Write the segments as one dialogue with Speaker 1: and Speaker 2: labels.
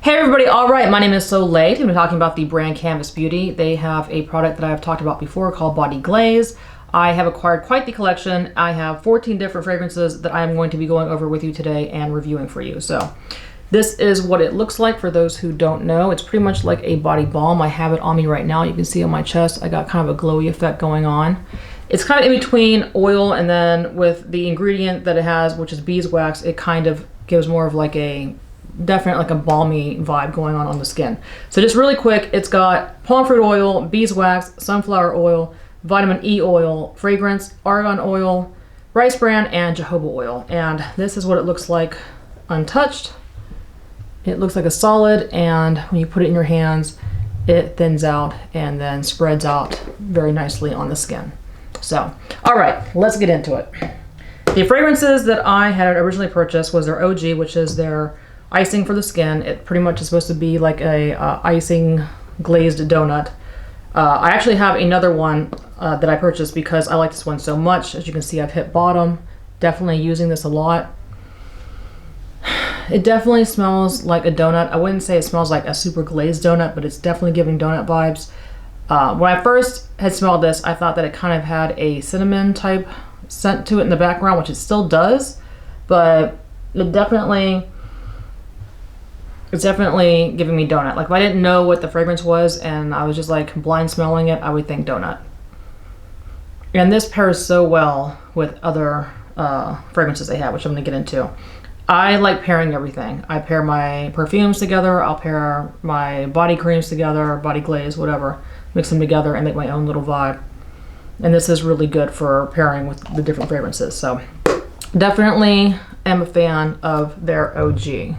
Speaker 1: Hey everybody, alright, my name is Soleil. I'm talking about the brand Canvas Beauty. They have a product that I've talked about before called Body Glaze. I have acquired quite the collection. I have 14 different fragrances that I'm going to be going over with you today and reviewing for you. So this is what it looks like for those who don't know. It's pretty much like a body balm. I have it on me right now. You can see on my chest I got kind of a glowy effect going on. It's kind of in between oil and then with the ingredient that it has, which is beeswax, it kind of gives more of like a definitely like a balmy vibe going on the skin. So just really quick, it's got palm fruit oil, beeswax, sunflower oil, vitamin E oil, fragrance, argan oil, rice bran, and jojoba oil. And this is what it looks like untouched. It looks like a solid, and when you put it in your hands, it thins out and then spreads out very nicely on the skin. So, all right, let's get into it. The fragrances that I had originally purchased was their OG, which is their icing for the skin. It pretty much is supposed to be like a icing glazed donut. I actually have another one that I purchased because I like this one so much. As you can see, I've hit bottom. Definitely using this a lot. It definitely smells like a donut. I wouldn't say it smells like a super glazed donut, but it's definitely giving donut vibes. When I first had smelled this, I thought that it kind of had a cinnamon type scent to it in the background, which it still does, but it's definitely giving me donut. Like if I didn't know what the fragrance was and I was just like blind smelling it, I would think donut. And this pairs so well with other fragrances they have, which I'm gonna get into. I like pairing everything. I pair my perfumes together, I'll pair my body creams together, body glaze, whatever, mix them together and make my own little vibe. And this is really good for pairing with the different fragrances. So definitely am a fan of their OG.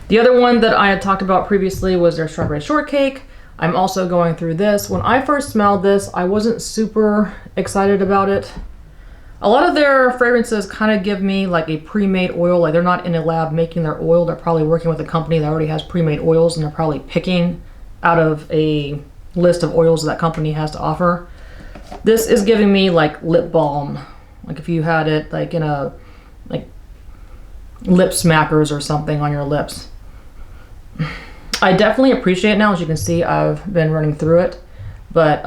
Speaker 1: The other one that I had talked about previously was their strawberry shortcake. I'm also going through this. When I first smelled this, I wasn't super excited about it. A lot of their fragrances kind of give me like a pre-made oil, like they're not in a lab making their oil. They're probably working with a company that already has pre-made oils and they're probably picking out of a list of oils that company has to offer. This is giving me like lip balm. Like if you had it like in a like lip smackers or something on your lips. I definitely appreciate it now. As you can see, I've been running through it, but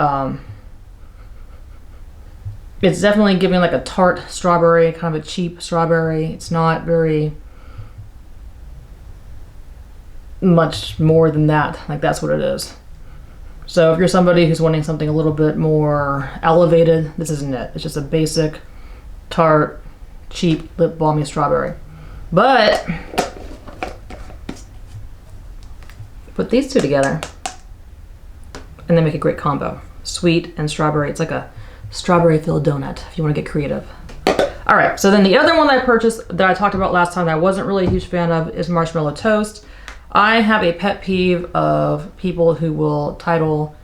Speaker 1: it's definitely giving like a tart strawberry, kind of a cheap strawberry. It's not very much more than that. Like that's what it is. So if you're somebody who's wanting something a little bit more elevated, this isn't it. It's just a basic tart, cheap lip balmy strawberry. But put these two together and they make a great combo. Sweet and strawberry. It's like a strawberry filled donut if you want to get creative. All right, so then the other one that I purchased that I talked about last time that I wasn't really a huge fan of is marshmallow toast. I have a pet peeve of people who will title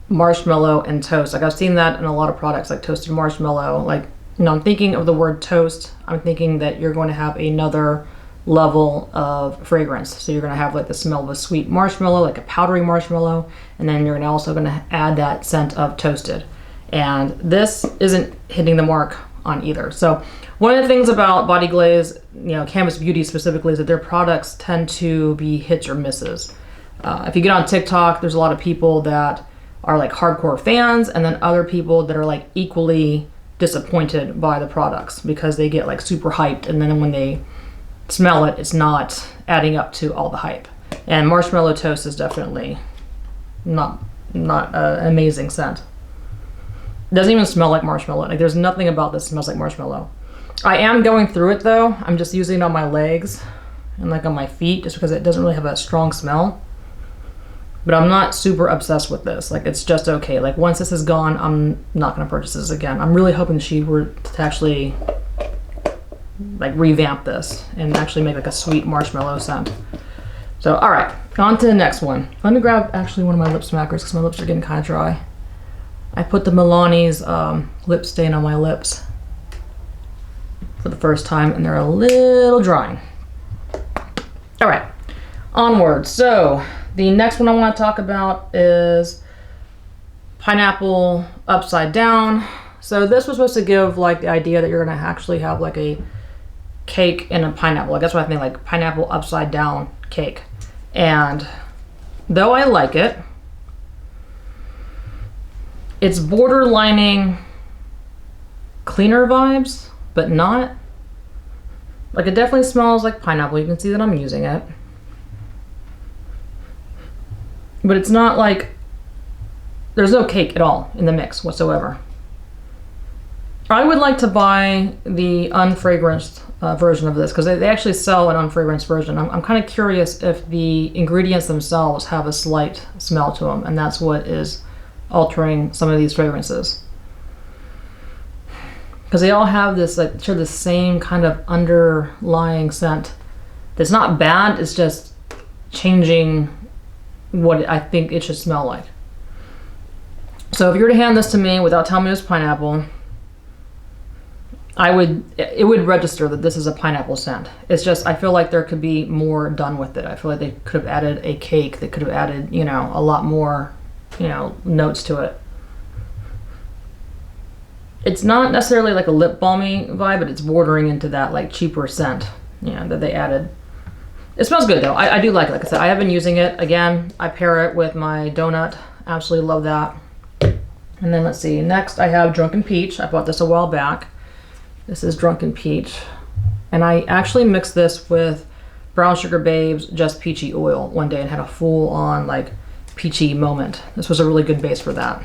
Speaker 1: marshmallow and toast. Like I've seen that in a lot of products like toasted marshmallow. Like, you know, I'm thinking of the word toast. I'm thinking that you're going to have another level of fragrance. So you're going to have like the smell of a sweet marshmallow, like a powdery marshmallow, and then you're also going to add that scent of toasted. And this isn't hitting the mark on either. So one of the things about Body Glaze, you know, Canvas Beauty specifically, is that their products tend to be hits or misses. If you get on TikTok, there's a lot of people that are like hardcore fans, and then other people that are like equally disappointed by the products because they get like super hyped, and then when they smell it, it's not adding up to all the hype. And marshmallow toast is definitely not an amazing scent. It doesn't even smell like marshmallow. Like there's nothing about this that smells like marshmallow. I am going through it though. I'm just using it on my legs and like on my feet just because it doesn't really have a strong smell. But I'm not super obsessed with this. Like it's just okay. Like once this is gone, I'm not gonna purchase this again. I'm really hoping she were to actually like revamp this and actually make like a sweet marshmallow scent. So all right, on to the next one. Let me grab actually one of my lip smackers because my lips are getting kind of dry. I put the Milani's lip stain on my lips for the first time and they're a little drying. All right, onward. So the next one I want to talk about is pineapple upside down. So this was supposed to give like the idea that you're gonna actually have like a cake and a pineapple. Like that's what I think, like pineapple upside down cake. And though I like it, it's borderlining cleaner vibes, but not. Like, it definitely smells like pineapple. You can see that I'm using it. But it's not like, there's no cake at all in the mix whatsoever. I would like to buy the unfragranced version of this, because they actually sell an unfragranced version. I'm kind of curious if the ingredients themselves have a slight smell to them, and that's what is altering some of these fragrances. Because they all have this, like, share the same kind of underlying scent. It's not bad, it's just changing what I think it should smell like. So if you were to hand this to me without telling me it was pineapple, it would register that this is a pineapple scent. It's just, I feel like there could be more done with it. I feel like they could have added a cake. They could have added, you know, a lot more, you know, notes to it. It's not necessarily like a lip balmy vibe, but it's bordering into that like cheaper scent, you know, that they added. It smells good though. I do like it. Like I said, I have been using it. Again, I pair it with my donut. Absolutely love that. And then let's see. Next I have Drunken Peach. I bought this a while back. This is Drunken Peach. And I actually mixed this with Brown Sugar Babe's Just Peachy Oil one day and had a full on like peachy moment. This was a really good base for that.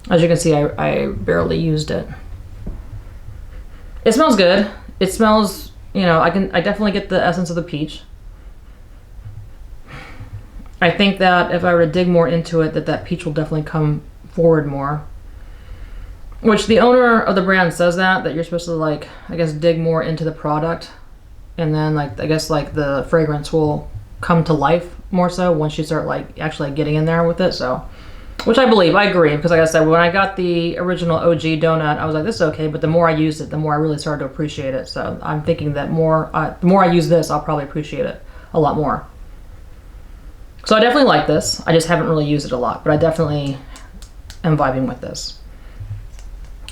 Speaker 1: As you can see, I barely used it. It smells good. It smells, you know, I definitely get the essence of the peach. I think that if I were to dig more into it, that peach will definitely come forward more. Which the owner of the brand says that you're supposed to, like, I guess dig more into the product, and then like I guess like the fragrance will come to life more so once you start like actually getting in there with it. So, which I believe, I agree, because like I said, when I got the original OG donut, I was like, this is okay, but the more I used it, the more I really started to appreciate it. So I'm thinking that the more I use this, I'll probably appreciate it a lot more. So I definitely like this. I just haven't really used it a lot, but I definitely am vibing with this.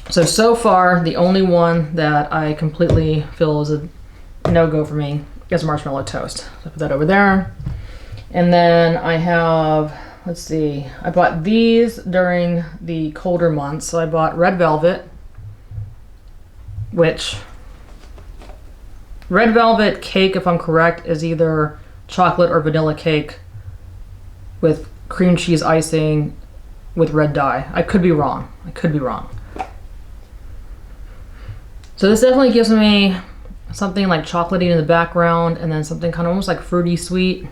Speaker 1: So far, the only one that I completely feel is a no-go for me is marshmallow toast. So I put that over there. And then I have, let's see, I bought these during the colder months. So I bought red velvet, which red velvet cake, if I'm correct, is either chocolate or vanilla cake with cream cheese icing with red dye. I could be wrong. I could be wrong. So this definitely gives me something like chocolatey in the background, and then something kind of almost like fruity sweet.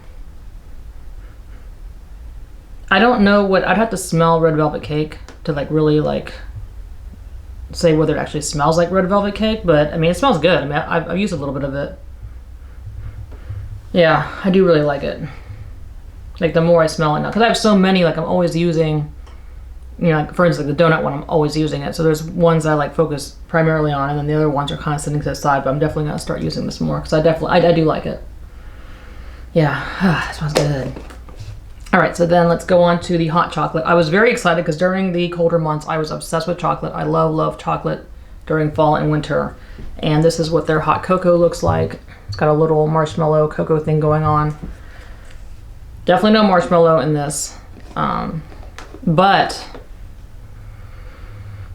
Speaker 1: I don't know what, I'd have to smell red velvet cake to like really like say whether it actually smells like red velvet cake, but I mean, it smells good. I mean, I've used a little bit of it. Yeah, I do really like it. Like the more I smell it now, because I have so many, like I'm always using, you know, like for instance, like the donut one, I'm always using it. So there's ones that I like focus primarily on, and then the other ones are kind of sitting to the side, but I'm definitely gonna start using this more because I do like it. Yeah, it smells good. All right, so then let's go on to the hot chocolate. I was very excited because during the colder months, I was obsessed with chocolate. I love chocolate during fall and winter. And this is what their hot cocoa looks like. It's got a little marshmallow cocoa thing going on. Definitely no marshmallow in this, but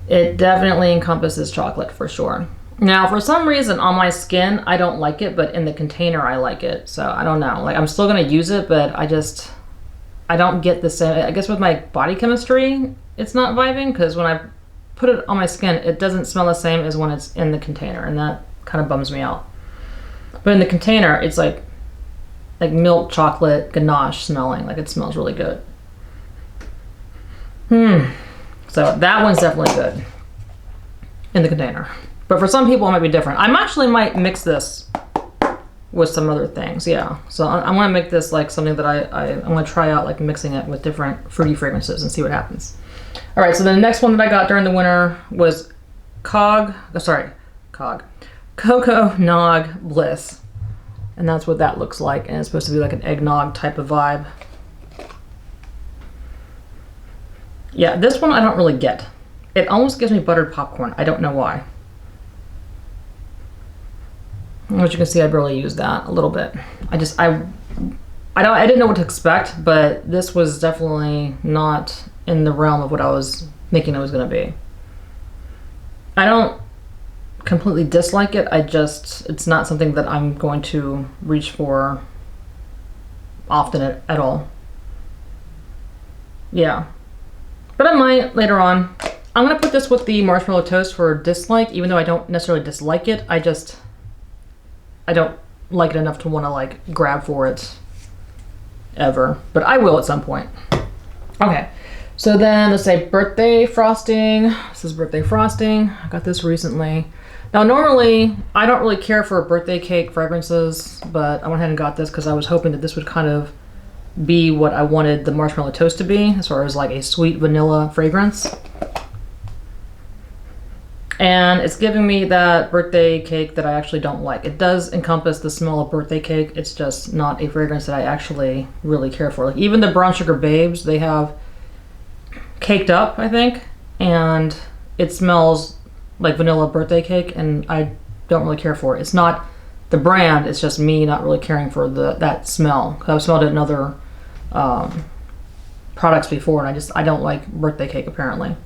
Speaker 1: it definitely encompasses chocolate for sure. Now, for some reason on my skin, I don't like it, but in the container, I like it. So I don't know, like I'm still gonna use it, but I don't get the same, I guess with my body chemistry, it's not vibing, because when I put it on my skin, it doesn't smell the same as when it's in the container, and that kind of bums me out. But in the container, it's like milk chocolate ganache smelling, like it smells really good. So that one's definitely good in the container. But for some people it might be different. I actually might mix this with some other things, yeah. So I'm gonna make this like something that I'm gonna try out, like mixing it with different fruity fragrances and see what happens. All right, so the next one that I got during the winter was Coconog Bliss. And that's what that looks like, and it's supposed to be like an eggnog type of vibe. Yeah, this one I don't really get. It almost gives me buttered popcorn. I don't know why. As you can see, I barely use that a little bit. I didn't know what to expect, but this was definitely not in the realm of what I was thinking it was going to be. I don't completely dislike it. It's not something that I'm going to reach for often at all. Yeah. But I might later on. I'm going to put this with the marshmallow toast for dislike, even though I don't necessarily dislike it. I don't like it enough to want to like grab for it ever, but I will at some point. Okay, so then let's say birthday frosting. This is birthday frosting. I got this recently. Now normally I don't really care for birthday cake fragrances, but I went ahead and got this because I was hoping that this would kind of be what I wanted the marshmallow toast to be, as far as like a sweet vanilla fragrance. And it's giving me that birthday cake that I actually don't like. It does encompass the smell of birthday cake. It's just not a fragrance that I actually really care for. Like even the Brown Sugar Babes, they have Caked Up, I think, and it smells like vanilla birthday cake, and I don't really care for it. It's not the brand, it's just me not really caring for that smell. I've smelled it in other products before, and I don't like birthday cake apparently.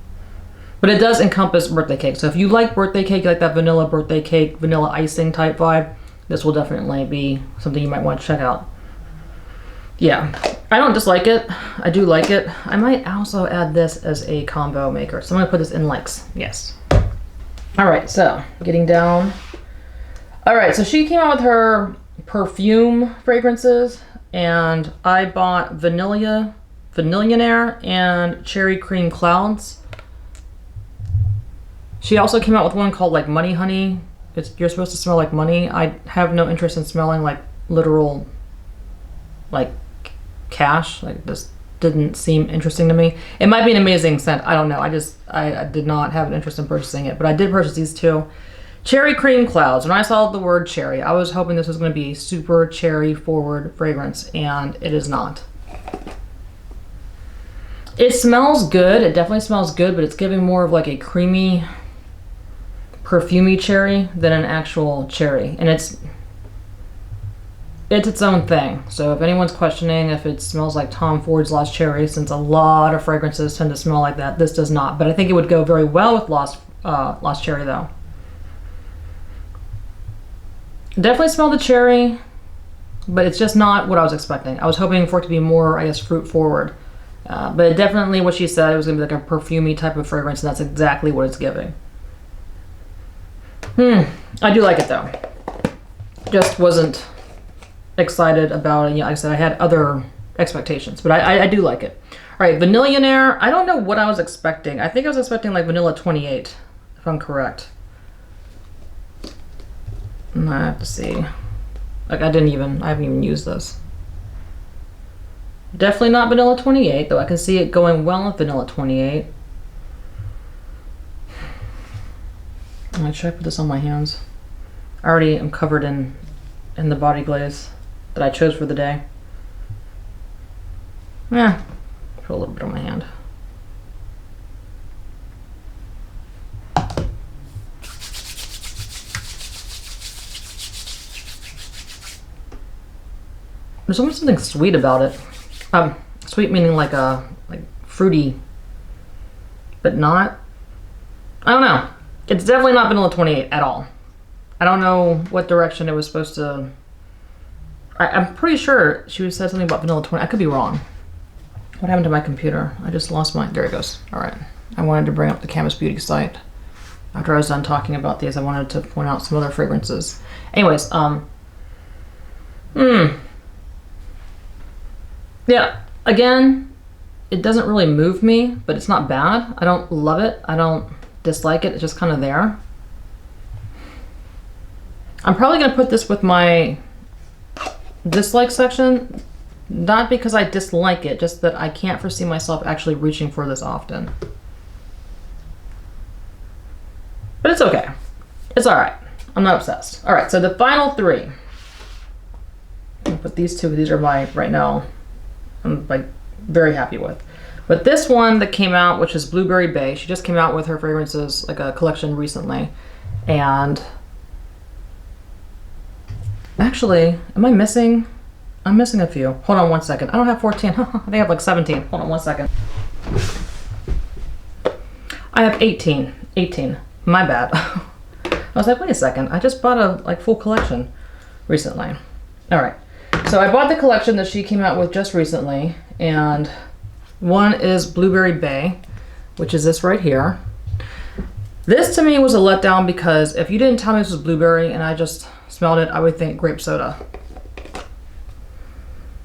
Speaker 1: But it does encompass birthday cake. So if you like birthday cake, you like that vanilla birthday cake, vanilla icing type vibe, this will definitely be something you might want to check out. Yeah, I don't dislike it. I do like it. I might also add this as a combo maker. So I'm gonna put this in likes, yes. All right, so getting down. All right, so she came out with her perfume fragrances, and I bought vanillionaire and cherry cream clouds. She also came out with one called like Money Honey. You're supposed to smell like money. I have no interest in smelling like literal, like cash. Like this didn't seem interesting to me. It might be an amazing scent. I don't know. I did not have an interest in purchasing it, but I did purchase these two. Cherry cream clouds. When I saw the word cherry, I was hoping this was going to be super cherry forward fragrance, and it is not. It smells good. It definitely smells good, but it's giving more of like a creamy, perfumey cherry than an actual cherry, and it's its own thing. So if anyone's questioning if it smells like Tom Ford's Lost Cherry, since a lot of fragrances tend to smell like that, this does not. But I think it would go very well with Lost Cherry though. Definitely smell the cherry, but it's just not what I was expecting. I was hoping for it to be more, I guess, fruit forward. But definitely what she said, it was gonna be like a perfumey type of fragrance, and that's exactly what it's giving. I do like it though. Just wasn't excited about it. Yeah, like I said, I had other expectations, but I do like it. All right, vanillionaire. I don't know what I was expecting. I think I was expecting like vanilla 28, if I'm correct. I have to see. Like I haven't even used this. Definitely not vanilla 28, though I can see it going well with vanilla 28. Should I put this on my hands? I already am covered in the body glaze that I chose for the day. Yeah, put a little bit on my hand. There's almost something sweet about it. Sweet meaning like fruity, but not. I don't know. It's definitely not vanilla 28 at all. I don't know what direction it was supposed to. I'm pretty sure she said something about vanilla 20. I could be wrong. What happened to my computer? I just lost my. There it goes. All right. I wanted to bring up the Camus Beauty site. After I was done talking about these, I wanted to point out some other fragrances. Anyways, yeah, again, it doesn't really move me, but it's not bad. I don't love it. I don't dislike it. It's just kind of there. I'm probably going to put this with my dislike section, not because I dislike it, just that I can't foresee myself actually reaching for this often. But it's okay. It's all right. I'm not obsessed. All right, so the final three. I'll put these two. These are my, right now, I'm like very happy with. But this one that came out, which is Blueberry Bay, she just came out with her fragrances, like a collection recently. And actually, am I missing? I'm missing a few. Hold on one second. I don't have 14. I think I have like 17. Hold on one second. I have 18. 18. My bad. I was like, wait a second. I just bought a like full collection recently. All right. So I bought the collection that she came out with just recently, and one is Blueberry Bay, which is this right here. This to me was a letdown because if you didn't tell me this was blueberry and I just smelled it, I would think grape soda.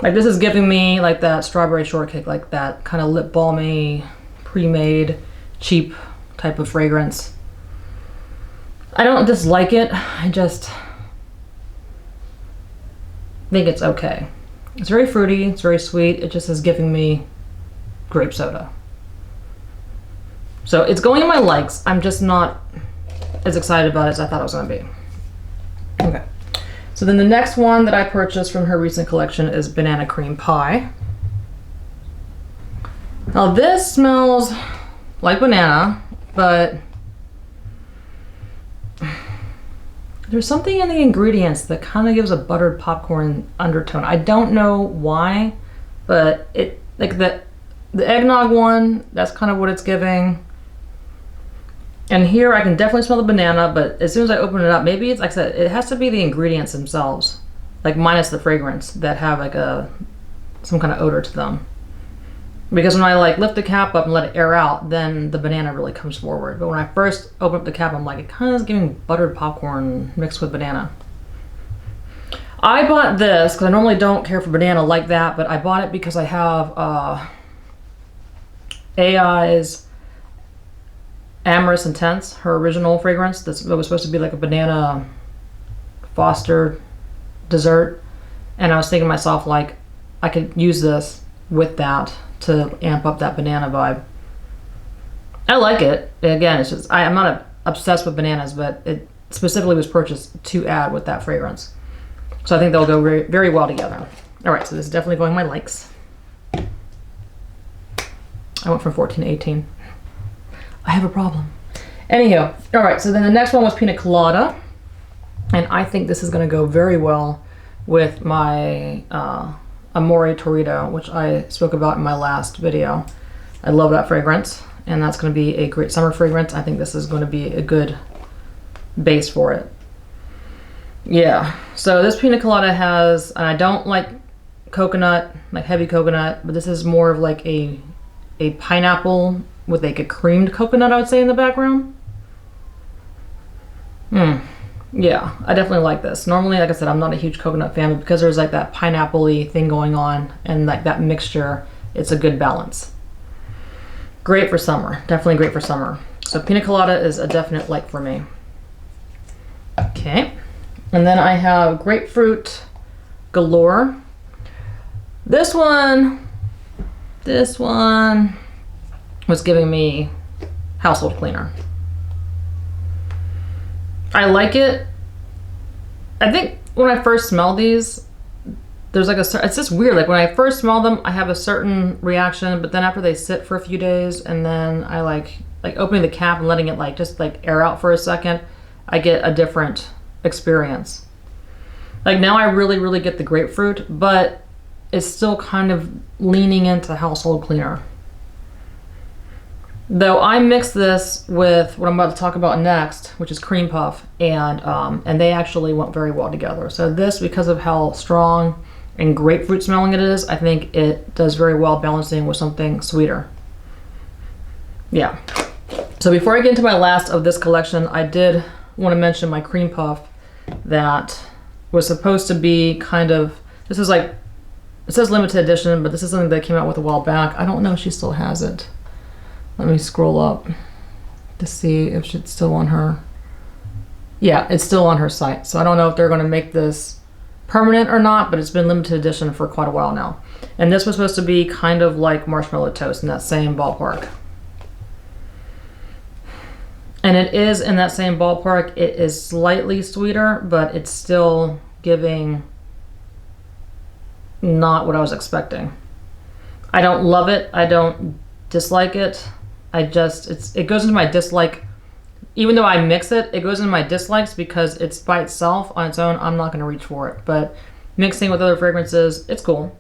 Speaker 1: Like this is giving me like that strawberry shortcake, like that kind of lip balmy, pre-made, cheap type of fragrance. I don't dislike it, I just think it's okay. It's very fruity, it's very sweet, it just is giving me grape soda. So it's going in my likes. I'm just not as excited about it as I thought it was going to be. Okay. So then the next one that I purchased from her recent collection is banana cream pie. Now this smells like banana, but there's something in the ingredients that kind of gives a buttered popcorn undertone. I don't know why, but it like the eggnog one, that's kind of what it's giving. And here I can definitely smell the banana, but as soon as I open it up, maybe it's like I said, it has to be the ingredients themselves, like minus the fragrance, that have like some kind of odor to them. Because when I like lift the cap up and let it air out, then the banana really comes forward. But when I first open up the cap, I'm like, it kind of is giving buttered popcorn mixed with banana. I bought this because I normally don't care for banana like that, but I bought it because I have AI's Amorous Intense, her original fragrance that was supposed to be like a banana Foster dessert, and I was thinking to myself like I could use this with that to amp up that banana vibe. I like it. Again, it's just I'm not obsessed with bananas, but it specifically was purchased to add with that fragrance, so I think they'll go very, very well together. All right, so this is definitely going my likes. I went from 14 to 18. I have a problem. Anywho, all right, so then the next one was pina colada. And I think this is gonna go very well with my Amore Torito, which I spoke about in my last video. I love that fragrance, and that's gonna be a great summer fragrance. I think this is gonna be a good base for it. Yeah, so this pina colada has, and I don't like coconut, like heavy coconut, but this is more of like a pineapple with like a creamed coconut, I would say, in the background. Yeah, I definitely like this. Normally, like I said, I'm not a huge coconut fan, but because there's like that pineapple-y thing going on and like that mixture, it's a good balance. Great for summer, definitely great for summer. So pina colada is a definite like for me. Okay, and then I have grapefruit galore. This one was giving me household cleaner. I like it. I think when I first smell these, there's like it's just weird. Like when I first smell them, I have a certain reaction, but then after they sit for a few days and then I like opening the cap and letting it like just like air out for a second, I get a different experience. Like now I really, really get the grapefruit, but it's still kind of leaning into household cleaner. Though I mixed this with what I'm about to talk about next, which is kreampuff, and they actually went very well together. So this, because of how strong and grapefruit smelling it is, I think it does very well balancing with something sweeter. Yeah. So before I get into my last of this collection, I did want to mention my kreampuff that was supposed to be kind of, this is like, it says limited edition, but this is something that came out with a while back. I don't know if she still has it. Let me scroll up to see if it's still on her. Yeah, it's still on her site. So I don't know if they're going to make this permanent or not, but it's been limited edition for quite a while now. And this was supposed to be kind of like marshmallow toast in that same ballpark. And it is in that same ballpark. It is slightly sweeter, but it's still giving not what I was expecting. I don't love it. I don't dislike it. It goes into my dislike. Even though I mix it, it goes into my dislikes because it's by itself on its own. I'm not going to reach for it. But mixing with other fragrances, it's cool.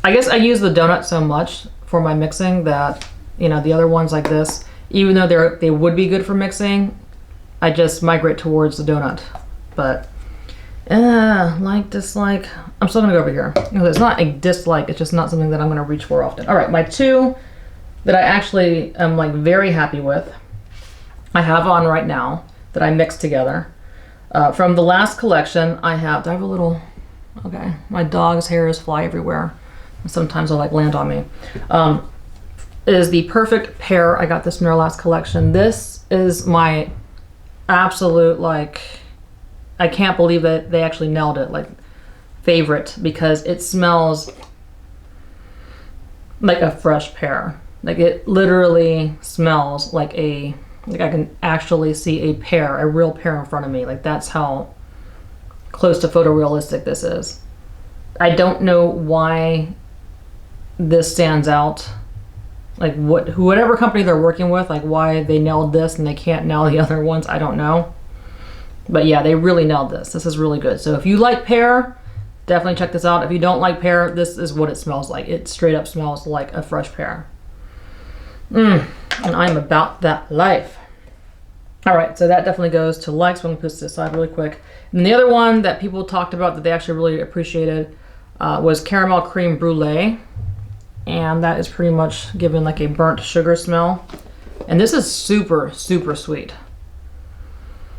Speaker 1: I guess I use the donut so much for my mixing that, you know, the other ones like this, even though they would be good for mixing, I just migrate towards the donut. But like, dislike, I'm still gonna go over here. It's not a dislike, it's just not something that I'm gonna reach for often. All right, my two that I actually am like very happy with, I have on right now that I mixed together. From the last collection, I have a little, okay, my dog's hairs fly everywhere. Sometimes they'll like land on me. Is the Perfect Pear. I got this from their last collection. This is my absolute, like, I can't believe that they actually nailed it, like, favorite, because it smells like a fresh pear. Like, it literally smells like I can actually see a pear, a real pear in front of me. Like, that's how close to photorealistic this is. I don't know why this stands out. Like, whatever company they're working with, like, why they nailed this and they can't nail the other ones, I don't know. But yeah, they really nailed this. This is really good. So if you like pear, definitely check this out. If you don't like pear, this is what it smells like. It straight up smells like a fresh pear. And I'm about that life. All right, so that definitely goes to likes. I'm gonna put this aside really quick. And the other one that people talked about that they actually really appreciated was caramel creme brulee. And that is pretty much given like a burnt sugar smell. And this is super, super sweet.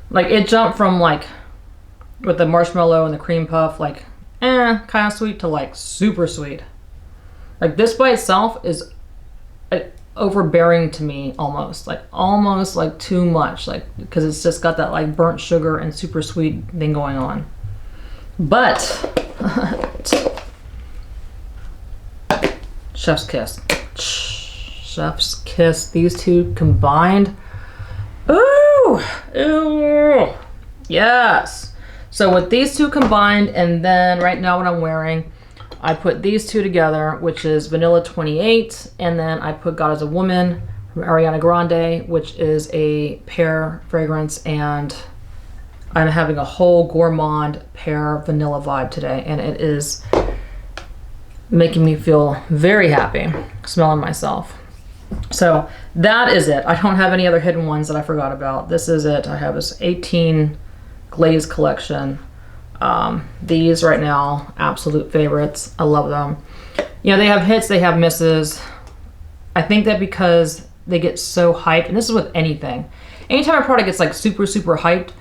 Speaker 1: Like, it jumped from like, with the marshmallow and the cream puff, like, kind of sweet to like super sweet. Like, this by itself is overbearing to me almost like too much, like, because it's just got that like burnt sugar and super sweet thing going on. But chef's kiss. Chef's kiss. These two combined. Ooh, ooh, yes. So with these two combined, and then right now what I'm wearing, I put these two together, which is Vanilla 28, and then I put God is a Woman from Ariana Grande, which is a pear fragrance, and I'm having a whole gourmand pear vanilla vibe today, and it is making me feel very happy smelling myself. So that is it. I don't have any other hidden ones that I forgot about. This is it. I have this 18 Glaze collection. These right now, absolute favorites. I love them. You know, they have hits, they have misses. I think that because they get so hyped, and this is with anything. Anytime a product gets like super, super hyped,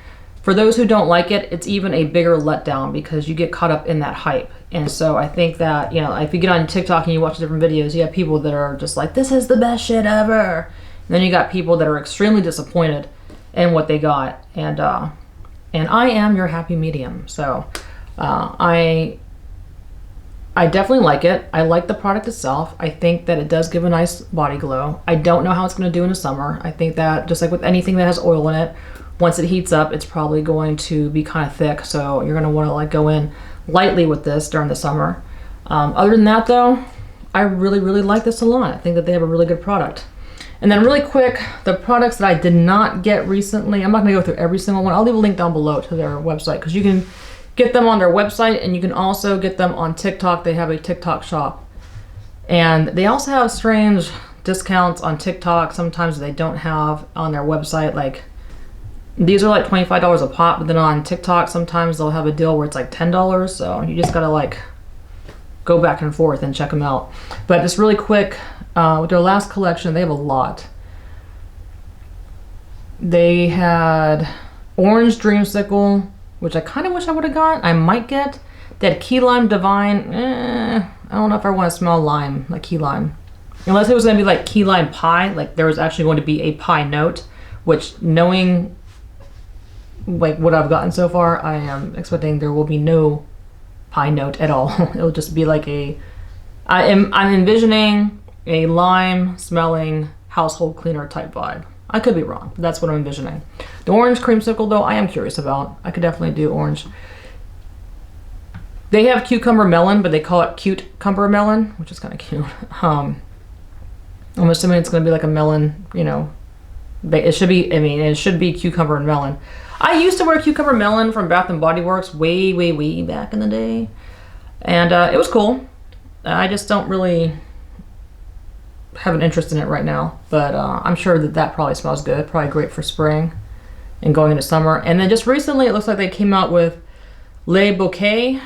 Speaker 1: for those who don't like it, it's even a bigger letdown because you get caught up in that hype. And so I think that, you know, if you get on TikTok and you watch different videos, you have people that are just like, this is the best shit ever. And then you got people that are extremely disappointed in what they got. And I am your happy medium. So I definitely like it. I like the product itself. I think that it does give a nice body glow. I don't know how it's going to do in the summer. I think that just like with anything that has oil in it, once it heats up, it's probably going to be kind of thick. So you're going to want to like go in lightly with this during the summer. Other than that though, I really, really like this a lot. I think that they have a really good product. And then really quick, the products that I did not get recently, I'm not gonna go through every single one. I'll leave a link down below to their website because you can get them on their website and you can also get them on TikTok. They have a TikTok shop. And they also have strange discounts on TikTok. Sometimes they don't have on their website. Like, these are like $25 a pop, but then on TikTok, sometimes they'll have a deal where it's like $10. So you just gotta like go back and forth and check them out. But just really quick, with their last collection, they have a lot. They had Orange Dreamsicle, which I kind of wish I would have got. I might get. They had Key Lime Divine. I don't know if I want to smell lime, like key lime. Unless it was going to be like key lime pie, like there was actually going to be a pie note, which knowing like what I've gotten so far, I am expecting there will be no pie note at all. It'll just be like I'm envisioning a lime smelling household cleaner type vibe. I could be wrong, but that's what I'm envisioning. The Orange Creamsicle though, I am curious about. I could definitely do orange. They have Cucumber Melon, but they call it Cute Cumber Melon, which is kind of cute. I'm assuming it's going to be like a melon, you know. It should be, I mean, it should be cucumber and melon. I used to wear cucumber melon from Bath and Body Works way, way, way back in the day. And it was cool. I just don't really have an interest in it right now. But I'm sure that probably smells good. Probably great for spring and going into summer. And then just recently it looks like they came out with Le Bouquet,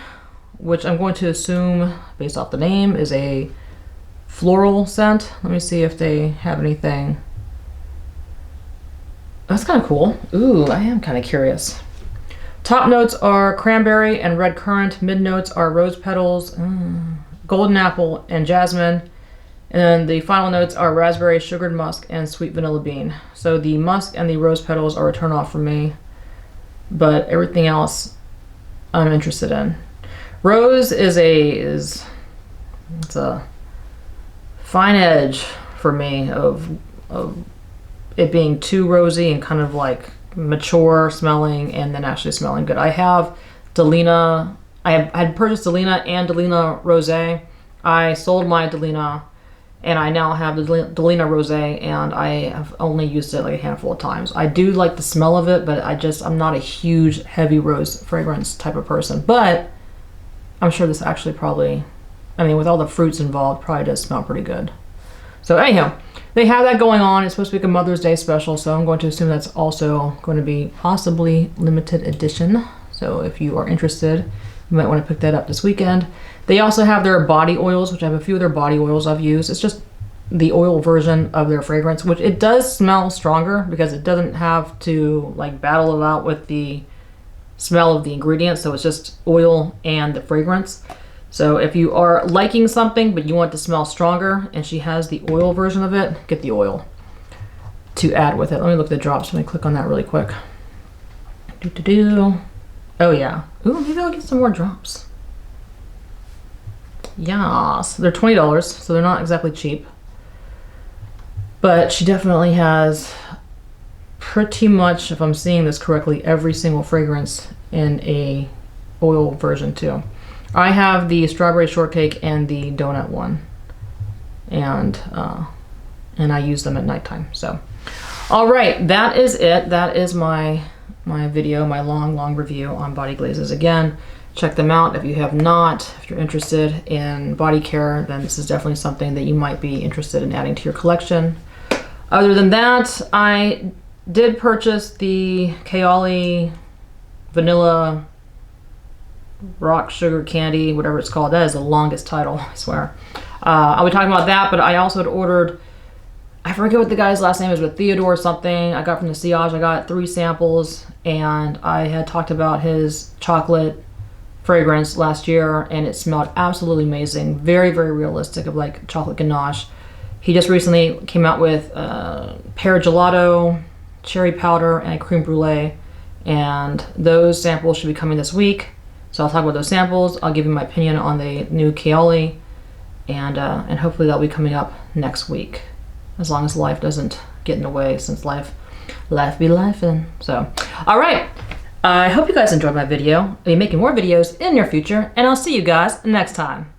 Speaker 1: which I'm going to assume, based off the name, is a floral scent. Let me see if they have anything. That's kind of cool. Ooh, I am kind of curious. Top notes are cranberry and red currant. Mid notes are rose petals, golden apple, and jasmine. And then the final notes are raspberry, sugared musk, and sweet vanilla bean. So the musk and the rose petals are a turn off for me, but everything else I'm interested in. Rose is a fine edge for me of it being too rosy and kind of like mature smelling and then actually smelling good. I have Delina. I had purchased Delina and Delina Rosé. I sold my Delina and I now have the Delina Rosé, and I have only used it like a handful of times. I do like the smell of it, but I'm not a huge heavy rose fragrance type of person. But I'm sure this actually probably, I mean, with all the fruits involved, probably does smell pretty good. So anyhow, they have that going on. It's supposed to be a Mother's Day special, so I'm going to assume that's also going to be possibly limited edition. So if you are interested, you might want to pick that up this weekend. They also have their body oils, which I have a few of their body oils I've used. It's just the oil version of their fragrance, which it does smell stronger because it doesn't have to like battle it out with the smell of the ingredients. So it's just oil and the fragrance. So if you are liking something but you want it to smell stronger and she has the oil version of it, get the oil to add with it. Let me look at the drops. Let me click on that really quick. Oh yeah. Ooh, maybe I'll get some more drops. Yes, they're $20, so they're not exactly cheap. But she definitely has pretty much, if I'm seeing this correctly, every single fragrance in a oil version too. I have the strawberry shortcake and the donut one, and I use them at nighttime. So, all right, that is it. That is my video, my long review on body glazes. Again, check them out if you have not. If you're interested in body care, then this is definitely something that you might be interested in adding to your collection. Other than that, I did purchase the Kaoli vanilla rock sugar candy, whatever it's called. That is the longest title, I swear. I'll be talking about that, but I also had ordered, I forget what the guy's last name is, but Theodore something. I got from the Sillage. I got 3 samples, and I had talked about his chocolate fragrance last year, and it smelled absolutely amazing. Very, very realistic, of like chocolate ganache. He just recently came out with pear gelato, cherry powder, and a creme brulee, and those samples should be coming this week. So I'll talk about those samples. I'll give you my opinion on the new Kaoli, and hopefully that'll be coming up next week, as long as life doesn't get in the way, since life be lifing. So, all right. I hope you guys enjoyed my video. I'll be making more videos in the near future, and I'll see you guys next time.